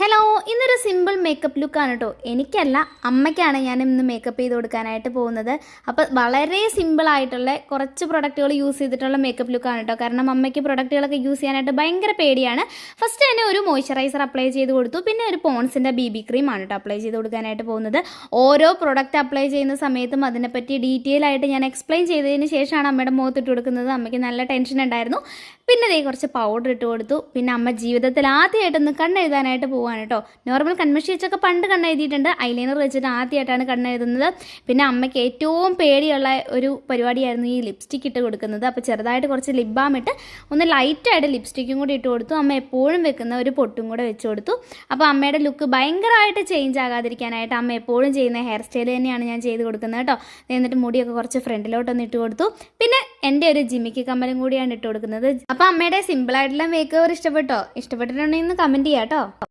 Hello, ഇന്നൊരു simple makeup ലുക്കാണ് കേട്ടോ. എനിക്കല്ല, അമ്മയ്ക്കാണ് ഞാൻ ഇന്ന് മേക്കപ്പ് ചെയ്ത് കൊടുക്കാനായിട്ട് പോകുന്നത്. അപ്പോൾ വളരെ സിമ്പിളായിട്ടുള്ള കുറച്ച് പ്രൊഡക്റ്റുകൾ യൂസ് ചെയ്തിട്ടുള്ള മേക്കപ്പ് ലുക്കാണ് കേട്ടോ. കാരണം അമ്മയ്ക്ക് പ്രൊഡക്റ്റുകളൊക്കെ യൂസ് ചെയ്യാനായിട്ട് ഭയങ്കര പേടിയാണ്. ഫസ്റ്റ് തന്നെ ഒരു മോയ്സ്ചറൈസർ അപ്ലൈ ചെയ്ത് കൊടുത്തു. പിന്നെ ഒരു പോൺസിൻ്റെ BB ക്രീമാണ് കേട്ടോ അപ്ലൈ ചെയ്ത് കൊടുക്കാനായിട്ട് പോകുന്നത്. ഓരോ പ്രൊഡക്റ്റ് അപ്ലൈ ചെയ്യുന്ന സമയത്തും അതിനെപ്പറ്റി ഡീറ്റെയിൽ ആയിട്ട് ഞാൻ എക്സ്പ്ലെയിൻ ചെയ്തതിന് ശേഷമാണ് അമ്മയുടെ മുഖത്തിട്ട് കൊടുക്കുന്നത്. അമ്മയ്ക്ക് നല്ല ടെൻഷൻ ഉണ്ടായിരുന്നു. പിന്നെ ദേ കുറച്ച് പൗഡർ ഇട്ട് കൊടുത്തു. പിന്നെ അമ്മ ജീവിതത്തിൽ ആദ്യമായിട്ടൊന്ന് കണ്ണെഴുതാനായിട്ട് പോവാണ് കേട്ടോ. നോർമൽ കൺമഷി വെച്ചൊക്കെ പണ്ട് കണ്ണെഴുതിയിട്ടുണ്ട്. ഐലൈനർ വെച്ചിട്ട് ആദ്യമായിട്ടാണ് കണ്ണെഴുതുന്നത്. പിന്നെ അമ്മയ്ക്ക് ഏറ്റവും പേടിയുള്ള ഒരു പരിപാടിയായിരുന്നു ഈ ലിപ്സ്റ്റിക് ഇട്ട് കൊടുക്കുന്നത്. അപ്പോൾ ചെറുതായിട്ട് കുറച്ച് ലിപ് ബാം ഇട്ട് ഒന്ന് ലൈറ്റായിട്ട് ലിപ്സ്റ്റിക്കും കൂടി ഇട്ട് കൊടുത്തു. അമ്മ എപ്പോഴും വെക്കുന്ന ഒരു പൊട്ടും കൂടെ വെച്ച് കൊടുത്തു. അപ്പോൾ അമ്മയുടെ ലുക്ക് ഭയങ്കരമായിട്ട് ചേഞ്ച് ആകാതിരിക്കാനായിട്ട് അമ്മ എപ്പോഴും ചെയ്യുന്ന ഹെയർ സ്റ്റൈൽ തന്നെയാണ് ഞാൻ ചെയ്ത് കൊടുക്കുന്നത് കേട്ടോ. എന്നിട്ട് മുടിയൊക്കെ കുറച്ച് ഫ്രണ്ടിലോട്ടൊന്ന് ഇട്ട് കൊടുത്തു. പിന്നെ എൻ്റെ ഒരു ജിമിക്ക് കമ്മലും കൂടിയാണ് ഇട്ട് കൊടുക്കുന്നത്. അപ്പോൾ അമ്മയുടെ സിമ്പിളായിട്ടുള്ള മേക്ക് ഓവർ ഇഷ്ടപ്പെട്ടിട്ടുണ്ടെങ്കിൽ ഒന്ന് കമൻറ്റ് ചെയ്യാം കേട്ടോ.